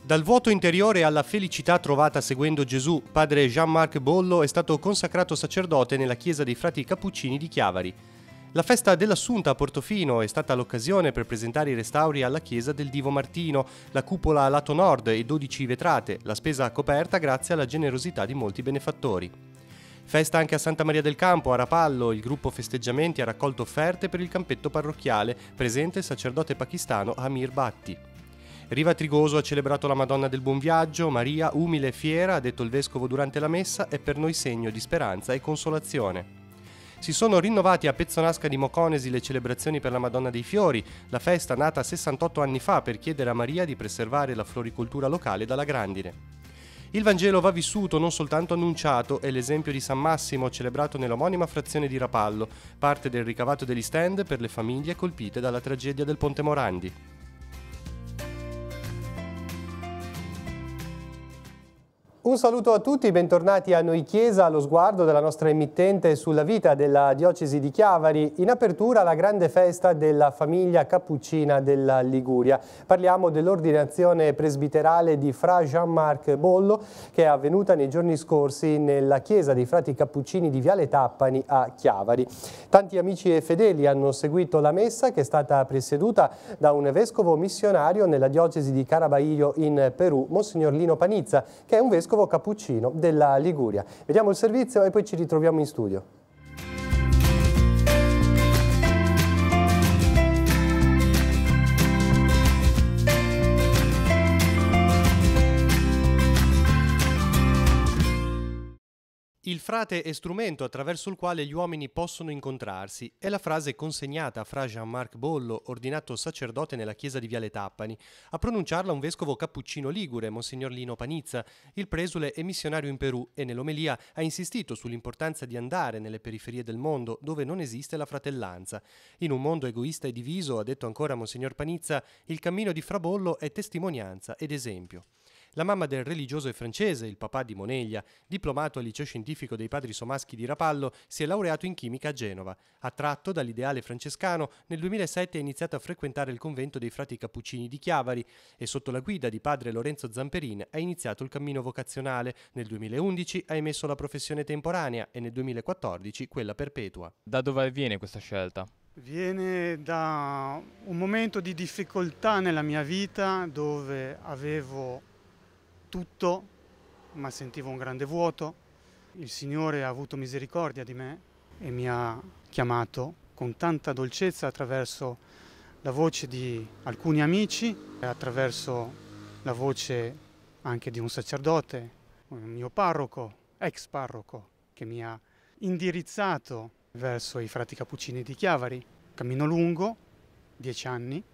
Dal vuoto interiore alla felicità trovata seguendo Gesù, padre Jean-Marc Bollo è stato consacrato sacerdote nella chiesa dei frati Cappuccini di Chiavari. La festa dell'Assunta a Portofino è stata l'occasione per presentare i restauri alla chiesa del Divo Martino, la cupola a lato nord e 12 vetrate, la spesa coperta grazie alla generosità di molti benefattori. Festa anche a Santa Maria del Campo, a Rapallo, il gruppo Festeggiamenti ha raccolto offerte per il campetto parrocchiale, presente il sacerdote pakistano Amir Bhatti. Riva Trigoso ha celebrato la Madonna del Buon Viaggio, Maria, umile e fiera, ha detto il vescovo durante la messa, è per noi segno di speranza e consolazione. Si sono rinnovati a Pezzonasca di Moconesi le celebrazioni per la Madonna dei Fiori, la festa nata 68 anni fa per chiedere a Maria di preservare la floricoltura locale dalla grandine. Il Vangelo va vissuto, non soltanto annunciato, è l'esempio di San Massimo celebrato nell'omonima frazione di Rapallo, parte del ricavato degli stand per le famiglie colpite dalla tragedia del Ponte Morandi. Un saluto a tutti, bentornati a Noi Chiesa, allo sguardo della nostra emittente sulla vita della diocesi di Chiavari. In apertura la grande festa della famiglia cappuccina della Liguria. Parliamo dell'ordinazione presbiterale di Fra Jean-Marc Bollo che è avvenuta nei giorni scorsi nella chiesa dei frati cappuccini di Viale Tappani a Chiavari. Tanti amici e fedeli hanno seguito la messa che è stata presieduta da un vescovo missionario nella diocesi di Carabaillo in Perù, Monsignor Lino Panizza, che è un vescovo cappuccino della Liguria. Vediamo il servizio e poi ci ritroviamo in studio. Il frate è strumento attraverso il quale gli uomini possono incontrarsi. È la frase consegnata a Fra Jean-Marc Bollo, ordinato sacerdote nella chiesa di Viale Tappani. A pronunciarla un vescovo cappuccino ligure, Monsignor Lino Panizza. Il presule è missionario in Perù e nell'omelia ha insistito sull'importanza di andare nelle periferie del mondo dove non esiste la fratellanza. In un mondo egoista e diviso, ha detto ancora Monsignor Panizza, il cammino di Fra Bollo è testimonianza ed esempio. La mamma del religioso è francese, il papà di Moneglia, diplomato al liceo scientifico dei padri Somaschi di Rapallo, si è laureato in chimica a Genova. Attratto dall'ideale francescano, nel 2007 ha iniziato a frequentare il convento dei frati Cappuccini di Chiavari e sotto la guida di padre Lorenzo Zamperin ha iniziato il cammino vocazionale. Nel 2011 ha emesso la professione temporanea e nel 2014 quella perpetua. Da dove viene questa scelta? Viene da un momento di difficoltà nella mia vita dove avevo tutto, ma sentivo un grande vuoto. Il Signore ha avuto misericordia di me e mi ha chiamato con tanta dolcezza attraverso la voce di alcuni amici, attraverso la voce anche di un sacerdote, un mio parroco, ex parroco, che mi ha indirizzato verso i frati cappuccini di Chiavari. Cammino lungo, 10 anni,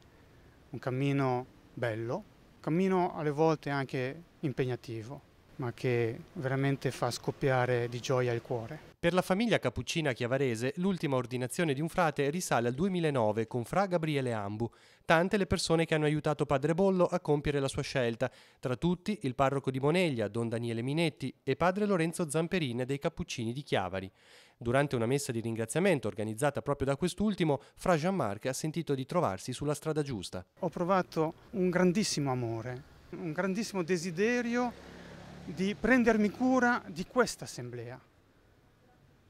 un cammino bello, cammino alle volte anche impegnativo, ma che veramente fa scoppiare di gioia il cuore. Per la famiglia cappuccina chiavarese, l'ultima ordinazione di un frate risale al 2009 con Fra Gabriele Ambu. Tante le persone che hanno aiutato padre Bollo a compiere la sua scelta, tra tutti il parroco di Moneglia, don Daniele Minetti, e padre Lorenzo Zamperin dei Cappuccini di Chiavari. Durante una messa di ringraziamento organizzata proprio da quest'ultimo, Fra Jean-Marc ha sentito di trovarsi sulla strada giusta. Ho provato un grandissimo amore, un grandissimo desiderio di prendermi cura di questa assemblea,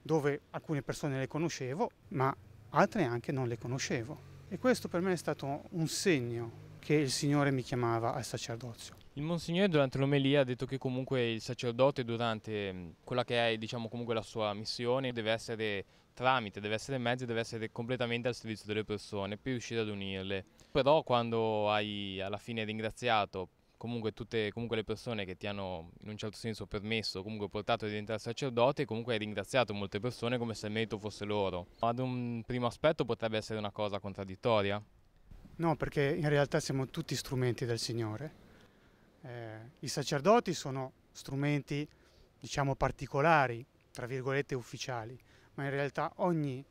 dove alcune persone le conoscevo, ma altre anche non le conoscevo. E questo per me è stato un segno che il Signore mi chiamava al sacerdozio. Il Monsignore durante l'omelia ha detto che comunque il sacerdote durante quella che è comunque la sua missione deve essere tramite, deve essere mezzo, deve essere completamente al servizio delle persone per riuscire ad unirle. Però quando hai alla fine ringraziato comunque tutte le persone che ti hanno in un certo senso permesso, comunque portato a diventare sacerdote, comunque hai ringraziato molte persone come se il merito fosse loro. Ad un primo aspetto potrebbe essere una cosa contraddittoria? No, perché in realtà siamo tutti strumenti del Signore. I sacerdoti sono strumenti, diciamo, particolari, tra virgolette ufficiali, ma in realtà ogni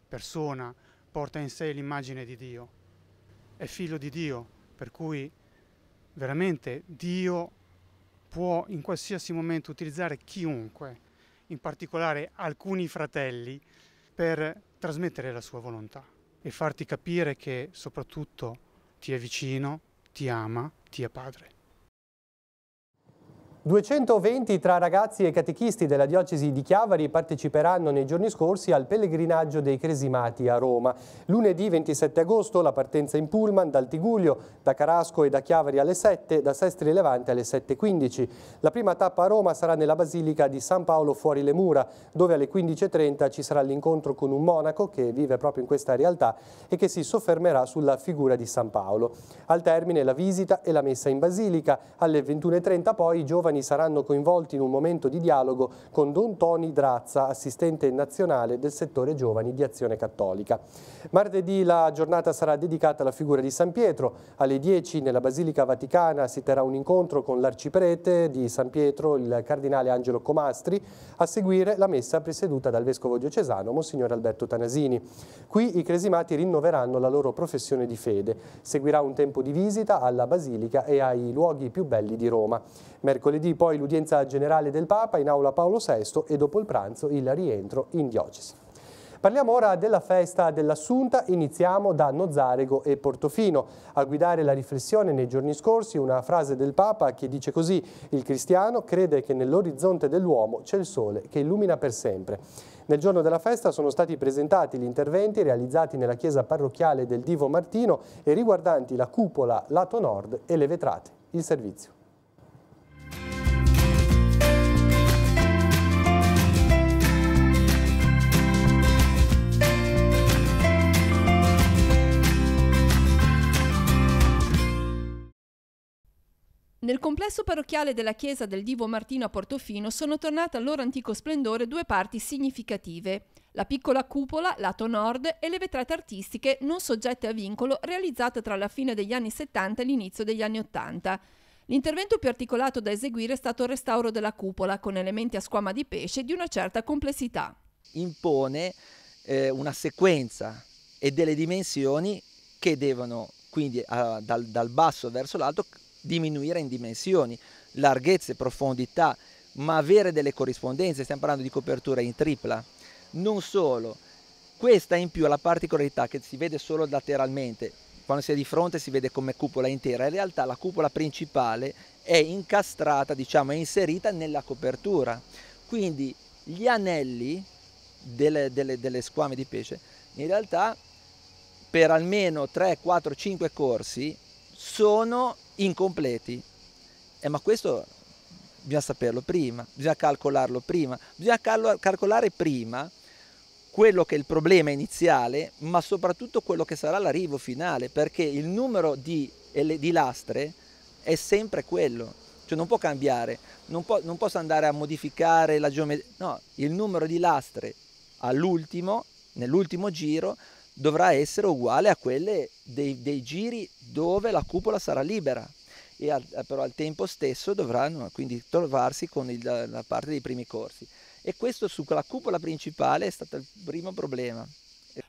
persona porta in sé l'immagine di Dio, è figlio di Dio, per cui veramente Dio può in qualsiasi momento utilizzare chiunque, in particolare alcuni fratelli, per trasmettere la sua volontà e farti capire che soprattutto ti è vicino, ti ama, ti è padre. 220 tra ragazzi e catechisti della diocesi di Chiavari parteciperanno nei giorni scorsi al pellegrinaggio dei Cresimati a Roma. Lunedì 27 agosto la partenza in pullman dal Tigullio, da Carasco e da Chiavari alle 7, da Sestri Levante alle 7:15. La prima tappa a Roma sarà nella Basilica di San Paolo fuori le mura, dove alle 15:30 ci sarà l'incontro con un monaco che vive proprio in questa realtà e che si soffermerà sulla figura di San Paolo. Al termine la visita e la messa in Basilica. Alle 21:30 poi i giovani saranno coinvolti in un momento di dialogo con Don Toni Drazza, assistente nazionale del settore giovani di Azione Cattolica. Martedì la giornata sarà dedicata alla figura di San Pietro. Alle 10 nella Basilica Vaticana si terrà un incontro con l'arciprete di San Pietro, il cardinale Angelo Comastri, a seguire la messa presieduta dal vescovo diocesano Monsignor Alberto Tanasini. Qui i cresimati rinnoveranno la loro professione di fede. Seguirà un tempo di visita alla Basilica e ai luoghi più belli di Roma. Mercoledì poi l'udienza generale del Papa in aula Paolo VI e dopo il pranzo il rientro in diocesi. Parliamo ora della festa dell'Assunta, iniziamo da Nozzarego e Portofino. A guidare la riflessione nei giorni scorsi una frase del Papa che dice così: il cristiano crede che nell'orizzonte dell'uomo c'è il sole che illumina per sempre. Nel giorno della festa sono stati presentati gli interventi realizzati nella chiesa parrocchiale del Divo Martino e riguardanti la cupola lato nord e le vetrate. Il servizio. Nel complesso parrocchiale della chiesa del Divo Martino a Portofino sono tornate al loro antico splendore due parti significative: la piccola cupola lato nord e le vetrate artistiche non soggette a vincolo realizzate tra la fine degli anni 70 e l'inizio degli anni 80. L'intervento più articolato da eseguire è stato il restauro della cupola con elementi a squama di pesce di una certa complessità. Impone una sequenza e delle dimensioni che devono quindi dal basso verso l'alto diminuire in dimensioni, larghezze, profondità, ma avere delle corrispondenze. Stiamo parlando di copertura in tripla. Non solo, questa in più ha la particolarità che si vede solo lateralmente, quando si è di fronte si vede come cupola intera, in realtà la cupola principale è incastrata, diciamo, è inserita nella copertura, quindi gli anelli delle squame di pesce in realtà per almeno 3, 4, 5 corsi sono incompleti, ma questo bisogna saperlo prima, bisogna calcolarlo prima, bisogna calcolare prima quello che è il problema iniziale, ma soprattutto quello che sarà l'arrivo finale, perché il numero di lastre è sempre quello, cioè non può cambiare, non posso andare a modificare la geometria, no, il numero di lastre nell'ultimo giro dovrà essere uguale a quelle dei giri dove la cupola sarà libera, però al tempo stesso dovranno quindi trovarsi con la parte dei primi corsi. E questo sulla cupola principale è stato il primo problema.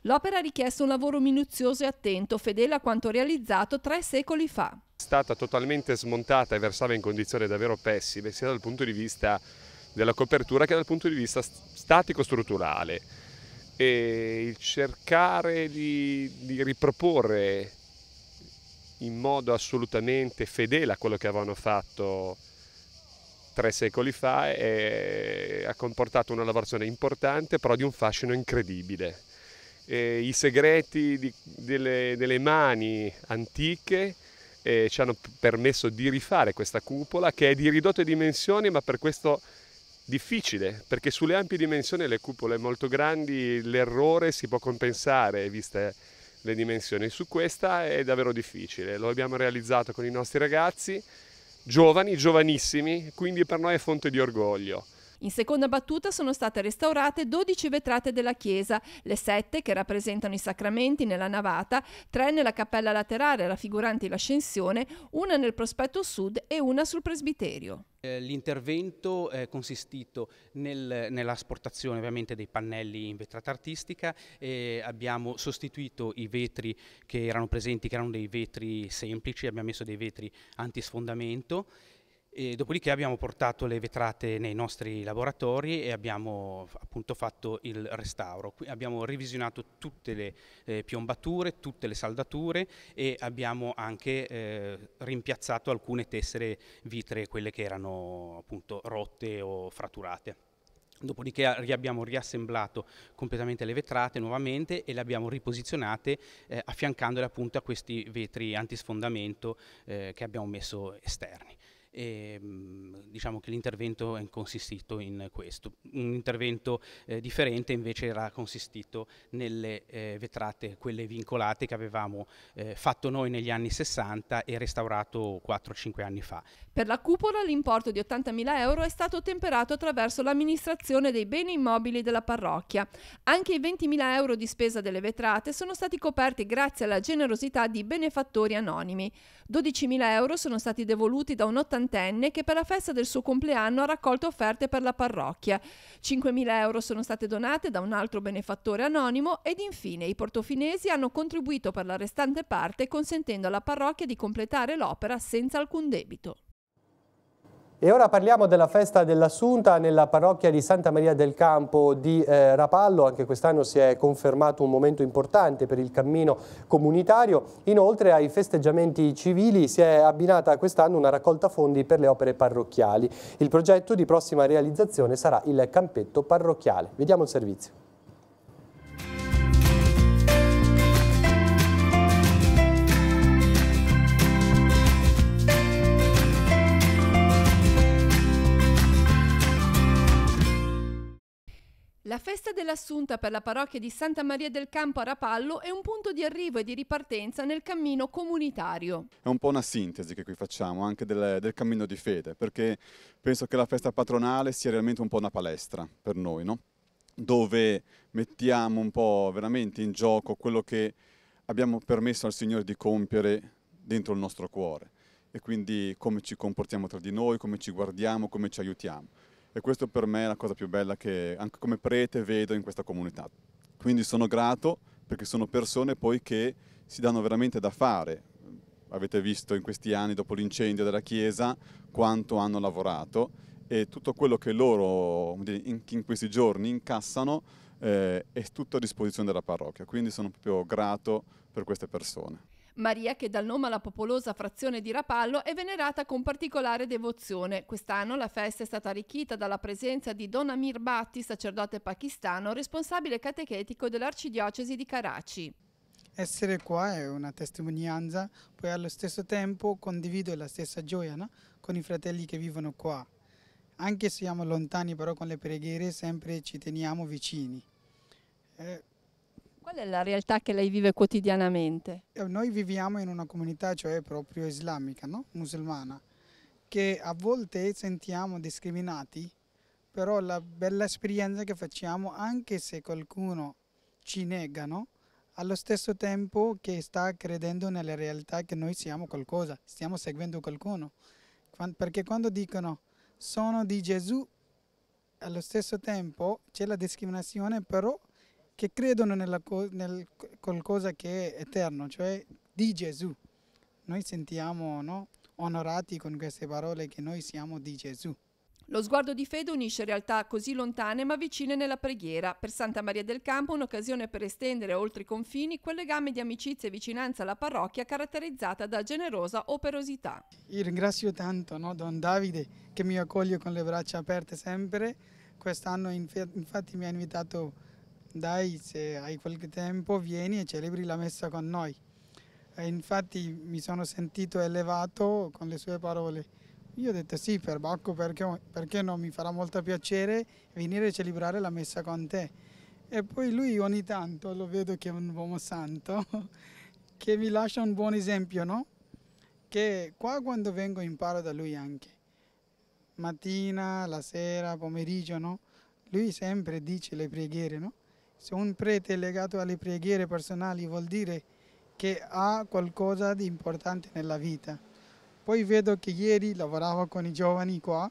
L'opera ha richiesto un lavoro minuzioso e attento, fedele a quanto realizzato 3 secoli fa. È stata totalmente smontata e versava in condizioni davvero pessime, sia dal punto di vista della copertura che dal punto di vista statico-strutturale. E il cercare di riproporre in modo assolutamente fedele a quello che avevano fatto 3 secoli fa ha comportato una lavorazione importante, però di un fascino incredibile. I segreti delle mani antiche ci hanno permesso di rifare questa cupola, che è di ridotte dimensioni, ma per questo difficile, perché sulle ampie dimensioni le cupole molto grandi l'errore si può compensare viste le dimensioni. Su questa è davvero difficile, lo abbiamo realizzato con i nostri ragazzi giovani, giovanissimi, quindi per noi è fonte di orgoglio. In seconda battuta sono state restaurate 12 vetrate della chiesa, le 7 che rappresentano i sacramenti nella navata, 3 nella cappella laterale raffiguranti l'ascensione, una nel prospetto sud e una sul presbiterio. L'intervento è consistito nell'asportazione ovviamente dei pannelli in vetrata artistica e abbiamo sostituito i vetri che erano presenti, che erano dei vetri semplici, abbiamo messo dei vetri antisfondamento E dopodiché abbiamo portato le vetrate nei nostri laboratori e abbiamo appunto fatto il restauro. Abbiamo revisionato tutte le piombature, tutte le saldature e abbiamo anche rimpiazzato alcune tessere vitree, quelle che erano appunto rotte o fratturate. Dopodiché abbiamo riassemblato completamente le vetrate nuovamente e le abbiamo riposizionate affiancandole appunto a questi vetri antisfondamento che abbiamo messo esterni. E, diciamo che l'intervento è consistito in questo. Un intervento differente invece era consistito nelle vetrate, quelle vincolate, che avevamo fatto noi negli anni 60 e restaurato 4-5 anni fa. Per la cupola l'importo di 80.000 euro è stato temperato attraverso l'amministrazione dei beni immobili della parrocchia. Anche i 20.000 euro di spesa delle vetrate sono stati coperti grazie alla generosità di benefattori anonimi. 12.000 euro sono stati devoluti da un ottantenne che per la festa del suo compleanno ha raccolto offerte per la parrocchia. 5.000 euro sono state donate da un altro benefattore anonimo ed infine i portofinesi hanno contribuito per la restante parte, consentendo alla parrocchia di completare l'opera senza alcun debito. E ora parliamo della festa dell'Assunta nella parrocchia di Santa Maria del Campo di Rapallo. Anche quest'anno si è confermato un momento importante per il cammino comunitario. Inoltre ai festeggiamenti civili si è abbinata quest'anno una raccolta fondi per le opere parrocchiali. Il progetto di prossima realizzazione sarà il campetto parrocchiale. Vediamo il servizio. La festa dell'Assunta per la parrocchia di Santa Maria del Campo a Rapallo è un punto di arrivo e di ripartenza nel cammino comunitario. È un po' una sintesi che qui facciamo anche del cammino di fede, perché penso che la festa patronale sia realmente un po' una palestra per noi, no? Dove mettiamo un po' veramente in gioco quello che abbiamo permesso al Signore di compiere dentro il nostro cuore, e quindi come ci comportiamo tra di noi, come ci guardiamo, come ci aiutiamo. E questo per me è la cosa più bella che anche come prete vedo in questa comunità. Quindi sono grato perché sono persone poi che si danno veramente da fare. Avete visto in questi anni, dopo l'incendio della chiesa, quanto hanno lavorato, e tutto quello che loro in questi giorni incassano è tutto a disposizione della parrocchia. Quindi sono proprio grato per queste persone. Maria, che dà il nome alla popolosa frazione di Rapallo, è venerata con particolare devozione. Quest'anno la festa è stata arricchita dalla presenza di Don Amir Bhatti, sacerdote pakistano, responsabile catechetico dell'arcidiocesi di Karachi. Essere qua è una testimonianza, poi allo stesso tempo condivido la stessa gioia, no? Con i fratelli che vivono qua. Anche se siamo lontani, però con le preghiere sempre ci teniamo vicini. Qual è la realtà che lei vive quotidianamente? Noi viviamo in una comunità, cioè proprio islamica, no? Musulmana, che a volte sentiamo discriminati, però la bella esperienza che facciamo, anche se qualcuno ci nega, no? Allo stesso tempo che sta credendo nella realtà che noi siamo qualcosa, stiamo seguendo qualcuno. Perché quando dicono sono di Gesù, allo stesso tempo c'è la discriminazione, però che credono nel qualcosa che è eterno, cioè di Gesù. Noi sentiamo, no, onorati con queste parole che noi siamo di Gesù. Lo sguardo di fede unisce realtà così lontane ma vicine nella preghiera. Per Santa Maria del Campo un'occasione per estendere oltre i confini quel legame di amicizia e vicinanza alla parrocchia caratterizzata da generosa operosità. Io ringrazio tanto, no, Don Davide, che mi accoglie con le braccia aperte sempre. Quest'anno infatti mi ha invitato: dai, se hai qualche tempo vieni e celebri la messa con noi. E infatti mi sono sentito elevato con le sue parole. Io ho detto sì, per Bacco, perché no, mi farà molto piacere venire a celebrare la messa con te. E poi lui ogni tanto lo vedo che è un uomo santo, che mi lascia un buon esempio, no? Che qua quando vengo imparo da lui anche. Mattina, la sera, pomeriggio, no? Lui sempre dice le preghiere, no? Se un prete è legato alle preghiere personali vuol dire che ha qualcosa di importante nella vita. Poi vedo che ieri lavorava con i giovani qua,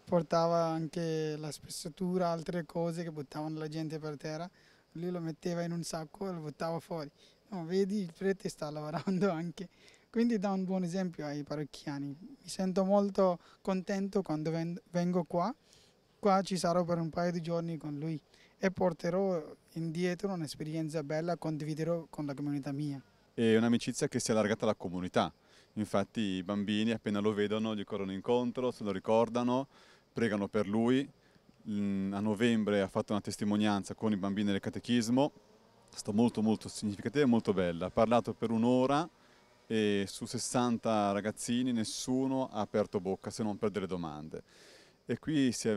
portava anche la spezzatura, altre cose che buttavano la gente per terra, lui lo metteva in un sacco e lo buttava fuori. No, vedi, il prete sta lavorando anche. quindi dà un buon esempio ai parrocchiani. Mi sento molto contento quando vengo qua. Qua ci sarò per un paio di giorni con lui e porterò indietro un'esperienza bella, condividerò con la comunità mia. È un'amicizia che si è allargata alla comunità, infatti i bambini appena lo vedono gli corrono incontro, se lo ricordano, pregano per lui. A novembre ha fatto una testimonianza con i bambini del catechismo, è stata molto significativa e molto bella. Ha parlato per un'ora e su 60 ragazzini nessuno ha aperto bocca se non per delle domande. E qui si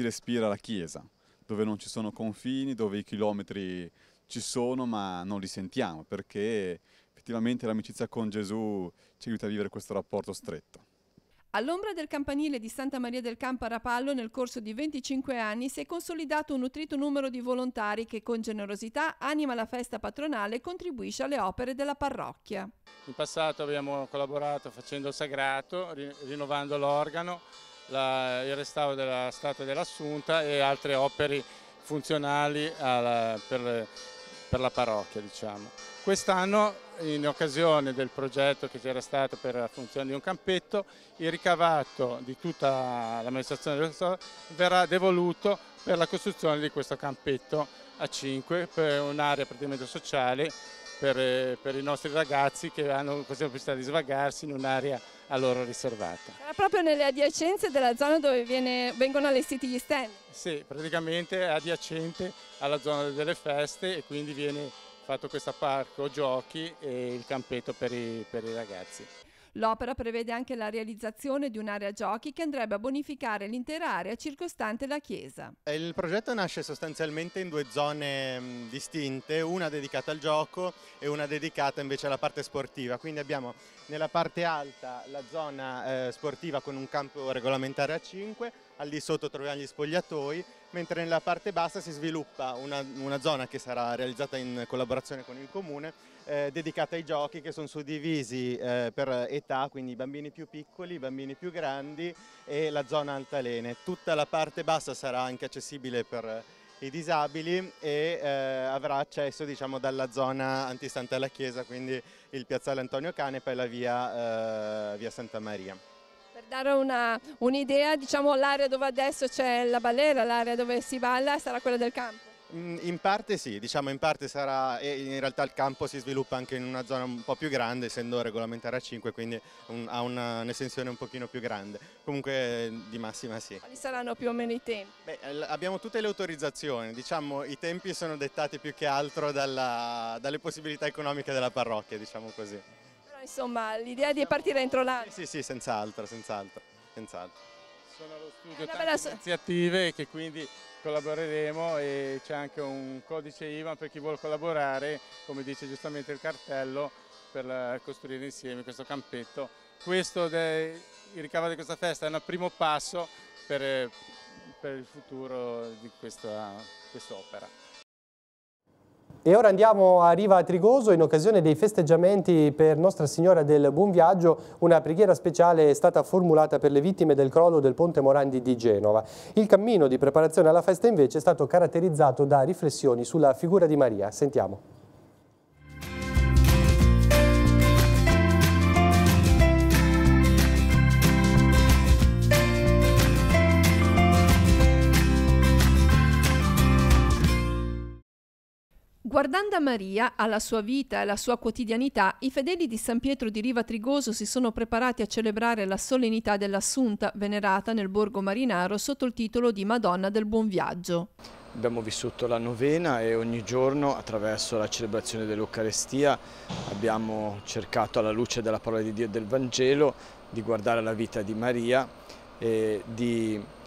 respira la Chiesa, dove non ci sono confini, dove i chilometri ci sono ma non li sentiamo, perché effettivamente l'amicizia con Gesù ci aiuta a vivere questo rapporto stretto. All'ombra del campanile di Santa Maria del Campo a Rapallo, nel corso di 25 anni, si è consolidato un nutrito numero di volontari che con generosità anima la festa patronale e contribuisce alle opere della parrocchia. In passato abbiamo collaborato facendo il sagrato, rinnovando l'organo, il restauro della statua dell'Assunta e altre opere funzionali per la parrocchia, diciamo. Quest'anno, in occasione del progetto che c'era stato per la funzione di un campetto, il ricavato di tutta l'amministrazione del restauro verrà devoluto per la costruzione di questo campetto a 5, per un'area praticamente sociale per i nostri ragazzi che hanno così la possibilità di svagarsi in un'area a loro riservata. Era proprio nelle adiacenze della zona dove vengono allestiti gli stand? Sì, praticamente è adiacente alla zona delle feste e quindi viene fatto questo parco giochi e il campetto per i ragazzi. L'opera prevede anche la realizzazione di un'area giochi che andrebbe a bonificare l'intera area circostante la chiesa. Il progetto nasce sostanzialmente in due zone distinte, una dedicata al gioco e una dedicata invece alla parte sportiva. Quindi abbiamo nella parte alta la zona sportiva con un campo regolamentare a 5, al di sotto troviamo gli spogliatoi, mentre nella parte bassa si sviluppa una zona che sarà realizzata in collaborazione con il comune, dedicata ai giochi che sono suddivisi per età, quindi i bambini più piccoli, i bambini più grandi e la zona altalene. Tutta la parte bassa sarà anche accessibile per i disabili e avrà accesso, diciamo, dalla zona antistante alla chiesa, quindi il piazzale Antonio Cane e poi la via Santa Maria. Per dare un'idea, diciamo, l'area dove adesso c'è la balera, l'area dove si balla, sarà quella del campo? In parte sì, diciamo in parte sarà, e in realtà il campo si sviluppa anche in una zona un po' più grande, essendo regolamentare a 5, quindi ha un'estensione un pochino più grande, comunque di massima sì. Quali saranno più o meno i tempi? Abbiamo tutte le autorizzazioni, diciamo i tempi sono dettati più che altro dalle possibilità economiche della parrocchia, diciamo così. Però insomma l'idea di partire entro l'anno? Sì, senz'altro. Sono allo studio tante iniziative che quindi collaboreremo e c'è anche un codice IBAN per chi vuole collaborare, come dice giustamente il cartello, per costruire insieme questo campetto. Il ricavato di questa festa è un primo passo per il futuro di quest'opera. E ora andiamo a Riva Trigoso in occasione dei festeggiamenti per Nostra Signora del Buon Viaggio. Una preghiera speciale è stata formulata per le vittime del crollo del Ponte Morandi di Genova. Il cammino di preparazione alla festa invece è stato caratterizzato da riflessioni sulla figura di Maria. Sentiamo. Guardando a Maria, alla sua vita e alla sua quotidianità, i fedeli di San Pietro di Riva Trigoso si sono preparati a celebrare la solennità dell'Assunta, venerata nel borgo marinaro sotto il titolo di Madonna del Buon Viaggio. Abbiamo vissuto la novena e ogni giorno, attraverso la celebrazione dell'Eucarestia, abbiamo cercato, alla luce della parola di Dio e del Vangelo, di guardare la vita di Maria e di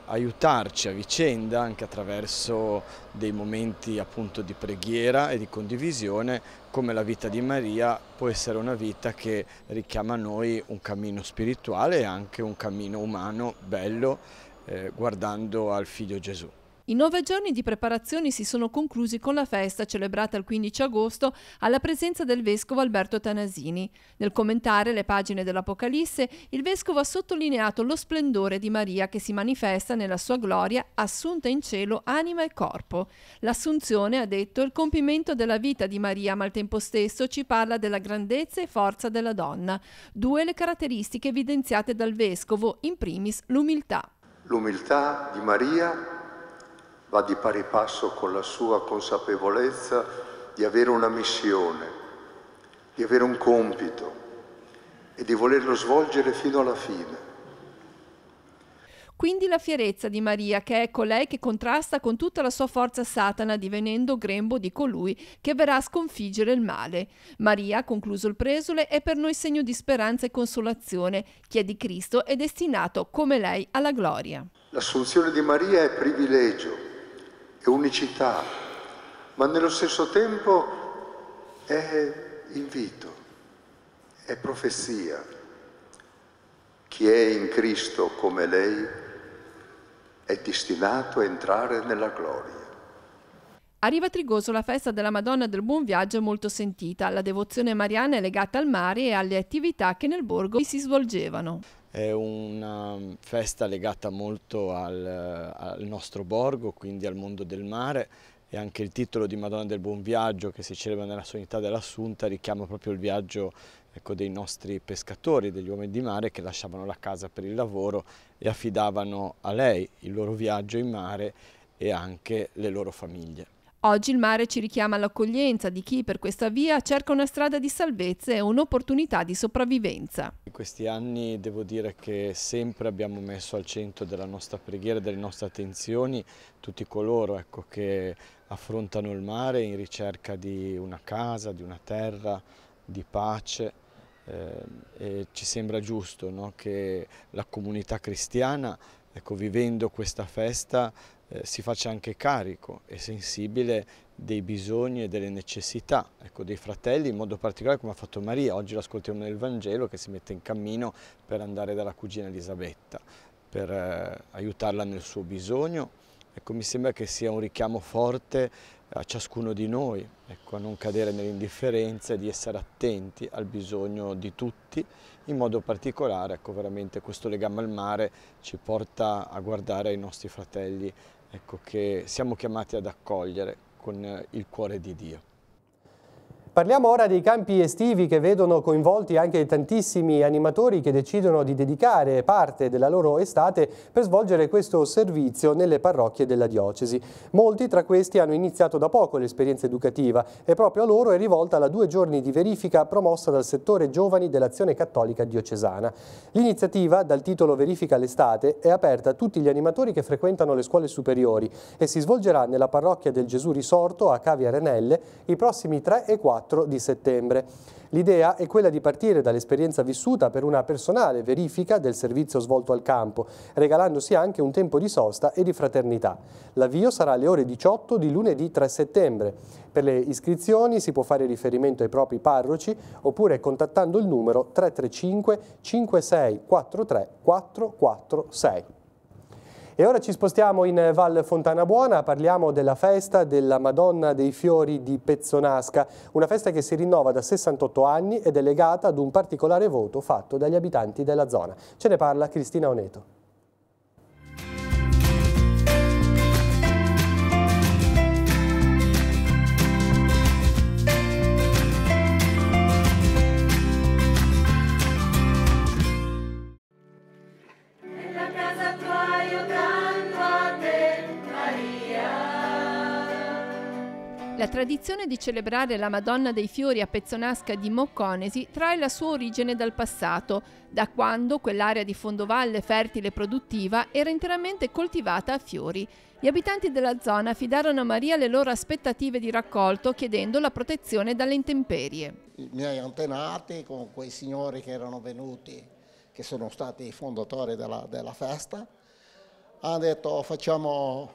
aiutarci a vicenda anche attraverso dei momenti appunto di preghiera e di condivisione, come la vita di Maria può essere una vita che richiama a noi un cammino spirituale e anche un cammino umano bello, guardando al Figlio Gesù. I 9 giorni di preparazioni si sono conclusi con la festa celebrata il 15 agosto alla presenza del vescovo Alberto Tanasini. Nel commentare le pagine dell'Apocalisse, il vescovo ha sottolineato lo splendore di Maria che si manifesta nella sua gloria, assunta in cielo anima e corpo. L'assunzione, ha detto, è il compimento della vita di Maria, ma al tempo stesso ci parla della grandezza e forza della donna. 2 le caratteristiche evidenziate dal vescovo, in primis l'umiltà. L'umiltà di Maria va di pari passo con la sua consapevolezza di avere una missione, di avere un compito e di volerlo svolgere fino alla fine. Quindi la fierezza di Maria, che è colei che contrasta con tutta la sua forza Satana, divenendo grembo di colui che verrà a sconfiggere il male. Maria, ha concluso il presule, è per noi segno di speranza e consolazione. Chi è di Cristo è destinato, come lei, alla gloria. L'assunzione di Maria è privilegio, è unicità, ma nello stesso tempo è invito, è profezia. Chi è in Cristo come lei è destinato a entrare nella gloria. Arriva a Trigoso la festa della Madonna del Buon Viaggio è molto sentita. La devozione mariana è legata al mare e alle attività che nel borgo si svolgevano. È una festa legata molto al nostro borgo, quindi al mondo del mare, e anche il titolo di Madonna del Buon Viaggio, che si celebra nella solennità dell'Assunta, richiama proprio il viaggio, ecco, dei nostri pescatori, degli uomini di mare che lasciavano la casa per il lavoro e affidavano a lei il loro viaggio in mare e anche le loro famiglie. Oggi il mare ci richiama all'accoglienza di chi per questa via cerca una strada di salvezza e un'opportunità di sopravvivenza. In questi anni devo dire che sempre abbiamo messo al centro della nostra preghiera e delle nostre attenzioni tutti coloro, ecco, che affrontano il mare in ricerca di una casa, di una terra, di pace. E ci sembra giusto, no, che la comunità cristiana, ecco, vivendo questa festa, si faccia anche carico e sensibile dei bisogni e delle necessità, ecco, dei fratelli, in modo particolare come ha fatto Maria. Oggi l'ascoltiamo nel Vangelo, che si mette in cammino per andare dalla cugina Elisabetta, per aiutarla nel suo bisogno. Ecco, mi sembra che sia un richiamo forte a ciascuno di noi, ecco, a non cadere nell'indifferenza e di essere attenti al bisogno di tutti. In modo particolare, ecco, veramente questo legame al mare ci porta a guardare ai nostri fratelli, ecco, che siamo chiamati ad accogliere con il cuore di Dio. Parliamo ora dei campi estivi che vedono coinvolti anche tantissimi animatori che decidono di dedicare parte della loro estate per svolgere questo servizio nelle parrocchie della diocesi. Molti tra questi hanno iniziato da poco l'esperienza educativa e proprio a loro è rivolta la 2 giorni di verifica promossa dal settore giovani dell'Azione Cattolica Diocesana. L'iniziativa, dal titolo Verifica l'estate, è aperta a tutti gli animatori che frequentano le scuole superiori e si svolgerà nella parrocchia del Gesù Risorto a Cavia Arenelle i prossimi 3 e 4 di settembre. L'idea è quella di partire dall'esperienza vissuta per una personale verifica del servizio svolto al campo, regalandosi anche un tempo di sosta e di fraternità. L'avvio sarà alle ore 18 di lunedì 3 settembre. Per le iscrizioni si può fare riferimento ai propri parroci oppure contattando il numero 335 5643 446. E ora ci spostiamo in Val Fontana Buona, parliamo della festa della Madonna dei Fiori di Pezzonasca, una festa che si rinnova da 68 anni ed è legata ad un particolare voto fatto dagli abitanti della zona. Ce ne parla Cristina Oneto. La tradizione di celebrare la Madonna dei Fiori a Pezzonasca di Mocconesi trae la sua origine dal passato, da quando quell'area di fondovalle fertile e produttiva era interamente coltivata a fiori. Gli abitanti della zona affidarono a Maria le loro aspettative di raccolto chiedendo la protezione dalle intemperie. I miei antenati, con quei signori che erano venuti, che sono stati i fondatori della festa, hanno detto facciamo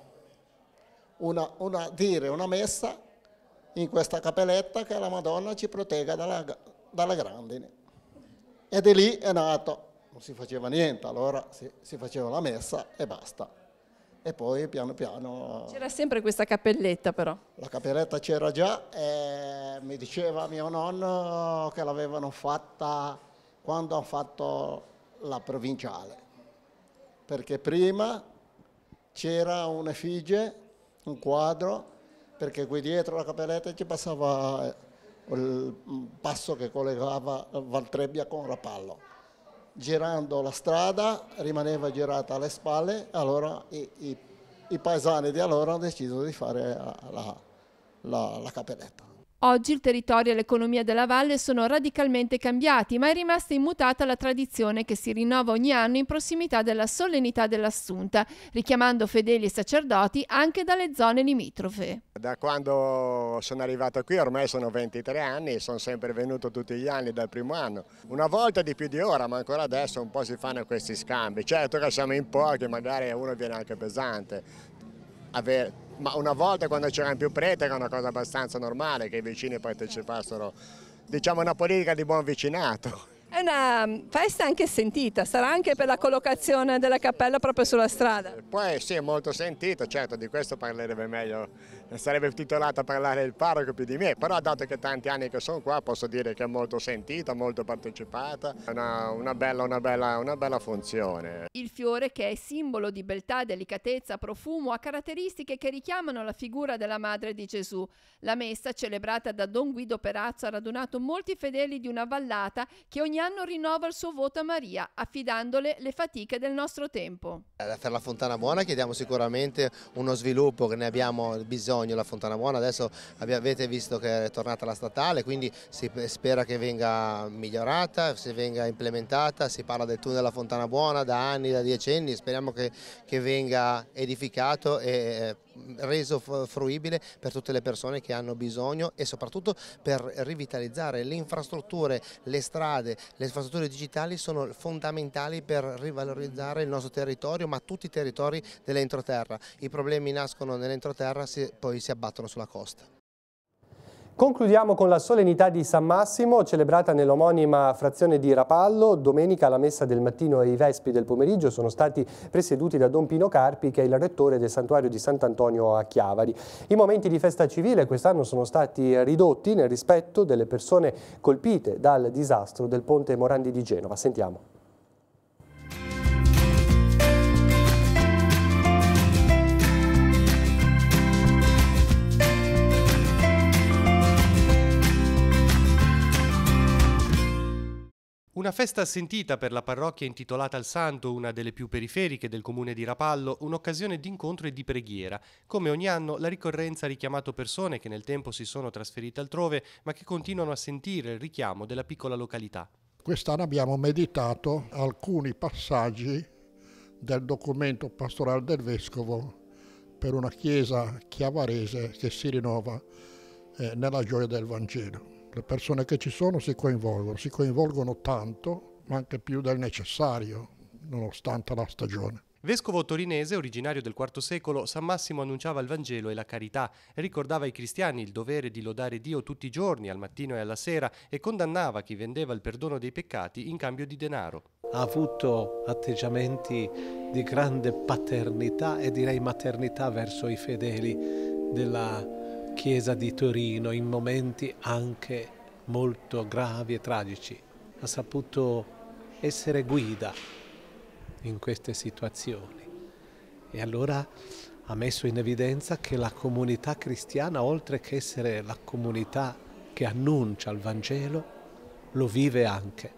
una messa in questa cappelletta che la Madonna ci protegga dalle grandine. E di lì è nato, non si faceva niente, allora si faceva la messa e basta. e poi piano piano... C'era sempre questa cappelletta però. La cappelletta c'era già e mi diceva mio nonno che l'avevano fatta quando hanno fatto la provinciale, perché prima c'era un'effigie, un quadro, perché qui dietro la cappelletta ci passava il passo che collegava Valtrebbia con Rapallo. Girando la strada rimaneva girata alle spalle, allora i paesani di allora hanno deciso di fare la cappelletta. Oggi il territorio e l'economia della valle sono radicalmente cambiati, ma è rimasta immutata la tradizione che si rinnova ogni anno in prossimità della solennità dell'Assunta, richiamando fedeli e sacerdoti anche dalle zone limitrofe. Da quando sono arrivato qui, ormai sono 23 anni, e sono sempre venuto tutti gli anni dal primo anno. Una volta di più di ora, ma ancora adesso un po' si fanno questi scambi. Certo che siamo in pochi, magari uno viene anche pesante. Ma una volta, quando c'erano più preti, era una cosa abbastanza normale che i vicini partecipassero, diciamo, a una politica di buon vicinato. È una festa anche sentita, sarà anche per la collocazione della cappella proprio sulla strada. Poi sì, è molto sentito, certo, di questo parlerebbe meglio, sarebbe titolato a parlare il parroco più di me, però dato che tanti anni che sono qua posso dire che è molto sentita, molto partecipata, è una bella funzione. Il fiore, che è simbolo di beltà, delicatezza, profumo, ha caratteristiche che richiamano la figura della Madre di Gesù. La messa, celebrata da Don Guido Perazzo, ha radunato molti fedeli di una vallata che ogni anno rinnova il suo voto a Maria, affidandole le fatiche del nostro tempo. Per la Fontana Buona chiediamo sicuramente uno sviluppo, che ne abbiamo bisogno. La Fontana Buona adesso avete visto che è tornata la statale, quindi si spera che venga migliorata, se venga implementata. Si parla del tunnel della Fontana Buona da anni, da decenni, speriamo che venga edificato e reso fruibile per tutte le persone che hanno bisogno, e soprattutto per rivitalizzare le infrastrutture, le strade, le infrastrutture digitali sono fondamentali per rivalorizzare il nostro territorio, ma tutti i territori dell'entroterra. I problemi nascono nell'entroterra, poi si abbattono sulla costa. Concludiamo con la solennità di San Massimo, celebrata nell'omonima frazione di Rapallo. Domenica la messa del mattino e i vespri del pomeriggio sono stati presieduti da Don Pino Carpi, che è il rettore del santuario di Sant'Antonio a Chiavari. I momenti di festa civile quest'anno sono stati ridotti nel rispetto delle persone colpite dal disastro del ponte Morandi di Genova. Sentiamo. Una festa sentita per la parrocchia intitolata al Santo, una delle più periferiche del comune di Rapallo, un'occasione di incontro e di preghiera. Come ogni anno la ricorrenza ha richiamato persone che nel tempo si sono trasferite altrove, ma che continuano a sentire il richiamo della piccola località. Quest'anno abbiamo meditato alcuni passaggi del documento pastorale del Vescovo per una chiesa chiavarese che si rinnova nella gioia del Vangelo. Le persone che ci sono si coinvolgono tanto, ma anche più del necessario, nonostante la stagione. Vescovo torinese, originario del IV secolo, San Massimo annunciava il Vangelo e la carità, ricordava ai cristiani il dovere di lodare Dio tutti i giorni, al mattino e alla sera, e condannava chi vendeva il perdono dei peccati in cambio di denaro. Ha avuto atteggiamenti di grande paternità e direi maternità verso i fedeli della Chiesa di Torino, in momenti anche molto gravi e tragici. Ha saputo essere guida in queste situazioni, e allora ha messo in evidenza che la comunità cristiana, oltre che essere la comunità che annuncia il Vangelo, lo vive anche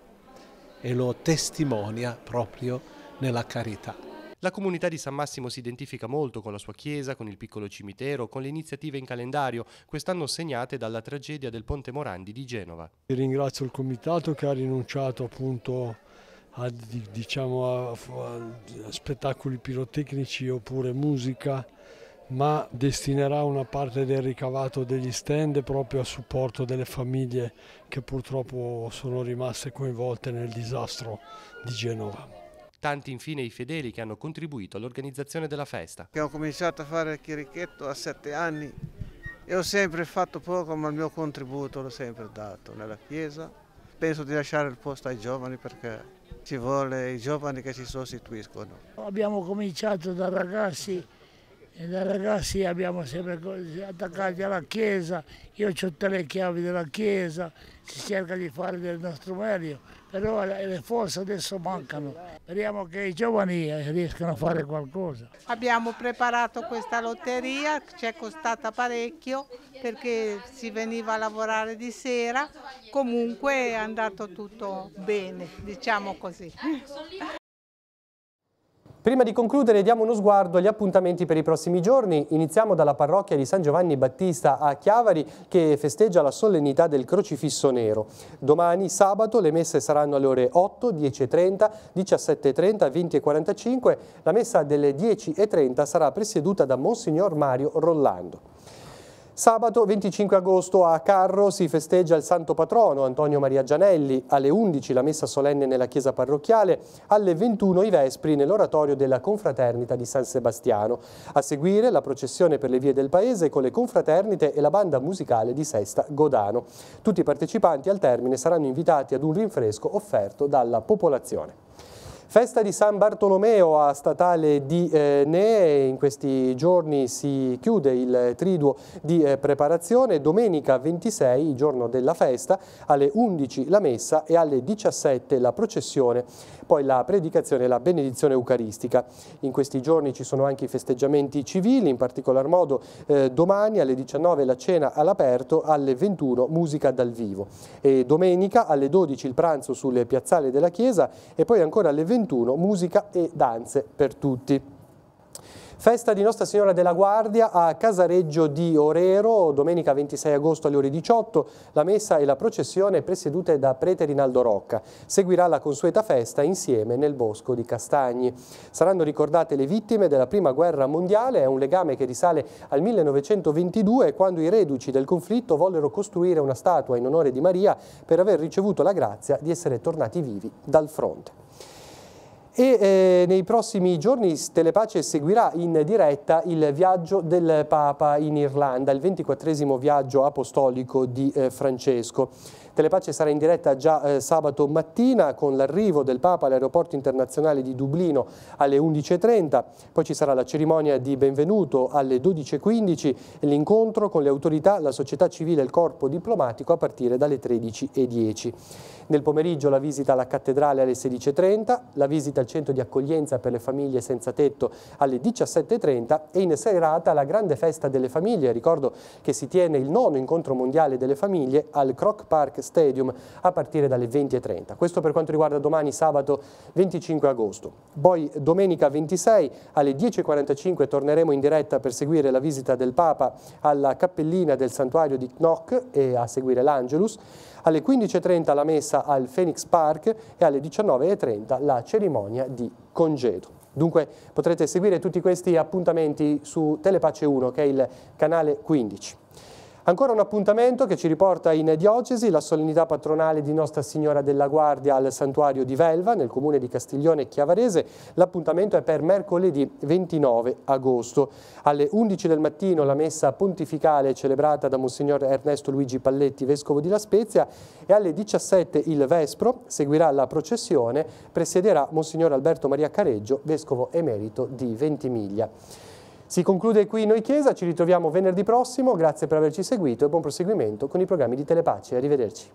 e lo testimonia proprio nella carità. La comunità di San Massimo si identifica molto con la sua chiesa, con il piccolo cimitero, con le iniziative in calendario, quest'anno segnate dalla tragedia del Ponte Morandi di Genova. Ringrazio il comitato che ha rinunciato appunto a spettacoli pirotecnici oppure musica, ma destinerà una parte del ricavato degli stand proprio a supporto delle famiglie che purtroppo sono rimaste coinvolte nel disastro di Genova. Tanti infine i fedeli che hanno contribuito all'organizzazione della festa. Ho cominciato a fare il chierichetto a 7 anni e ho sempre fatto poco, ma il mio contributo l'ho sempre dato nella chiesa, penso di lasciare il posto ai giovani perché ci vuole i giovani che si sostituiscono. Abbiamo cominciato da ragazzi e da ragazzi abbiamo sempre attaccati alla chiesa, io ho tutte le chiavi della chiesa, si cerca di fare del nostro meglio, però le forze adesso mancano, speriamo che i giovani riescano a fare qualcosa. Abbiamo preparato questa lotteria, ci è costata parecchio perché si veniva a lavorare di sera, comunque è andato tutto bene, diciamo così. Prima di concludere diamo uno sguardo agli appuntamenti per i prossimi giorni. Iniziamo dalla parrocchia di San Giovanni Battista a Chiavari che festeggia la solennità del Crocifisso Nero. Domani sabato le messe saranno alle ore 8, 10:30, 17:30, 20:45. La messa delle 10:30 sarà presieduta da Monsignor Mario Rollando. Sabato 25 agosto a Carro si festeggia il santo patrono Antonio Maria Gianelli, alle 11 la messa solenne nella chiesa parrocchiale, alle 21 i vespri nell'oratorio della confraternita di San Sebastiano. A seguire la processione per le vie del paese con le confraternite e la banda musicale di Sesta Godano. Tutti i partecipanti al termine saranno invitati ad un rinfresco offerto dalla popolazione. Festa di San Bartolomeo a Statale di Nee, in questi giorni si chiude il triduo di preparazione. Domenica 26, il giorno della festa, alle 11 la messa e alle 17 la processione, poi la predicazione e la benedizione eucaristica. In questi giorni ci sono anche i festeggiamenti civili, in particolar modo domani alle 19 la cena all'aperto, alle 21 musica dal vivo. E domenica alle 12 il pranzo sulle piazzale della chiesa e poi ancora alle 21 musica e danze per tutti. Festa di Nostra Signora della Guardia a Casareggio di Orero, domenica 26 agosto alle ore 18, la messa e la processione presiedute da prete Rinaldo Rocca. Seguirà la consueta festa insieme nel Bosco di Castagni. Saranno ricordate le vittime della Prima Guerra Mondiale, è un legame che risale al 1922, quando i reduci del conflitto vollero costruire una statua in onore di Maria per aver ricevuto la grazia di essere tornati vivi dal fronte. E nei prossimi giorni Telepace seguirà in diretta il viaggio del Papa in Irlanda, il 24esimo viaggio apostolico di Francesco. Telepace sarà in diretta già sabato mattina con l'arrivo del Papa all'aeroporto internazionale di Dublino alle 11:30, poi ci sarà la cerimonia di benvenuto alle 12:15 e l'incontro con le autorità, la società civile e il corpo diplomatico a partire dalle 13:10. Nel pomeriggio la visita alla cattedrale alle 16:30, la visita al centro di accoglienza per le famiglie senza tetto alle 17:30 e in serata la grande festa delle famiglie. Ricordo che si tiene il 9° incontro mondiale delle famiglie al Croke Park Stadium a partire dalle 20:30. Questo per quanto riguarda domani sabato 25 agosto. Poi domenica 26 alle 10:45 torneremo in diretta per seguire la visita del Papa alla cappellina del santuario di Knock e a seguire l'Angelus. Alle 15:30 la messa al Phoenix Park e alle 19:30 la cerimonia di congedo. Dunque potrete seguire tutti questi appuntamenti su Telepace 1, che è il canale 15. Ancora un appuntamento che ci riporta in diocesi, la solennità patronale di Nostra Signora della Guardia al santuario di Velva, nel comune di Castiglione Chiavarese. L'appuntamento è per mercoledì 29 agosto. Alle 11 del mattino la messa pontificale celebrata da Monsignor Ernesto Luigi Palletti, vescovo di La Spezia, e alle 17 il vespro seguirà la processione, presiederà Monsignor Alberto Maria Careggio, vescovo emerito di Ventimiglia. Si conclude qui Noi Chiesa, ci ritroviamo venerdì prossimo, grazie per averci seguito e buon proseguimento con i programmi di Telepace. Arrivederci.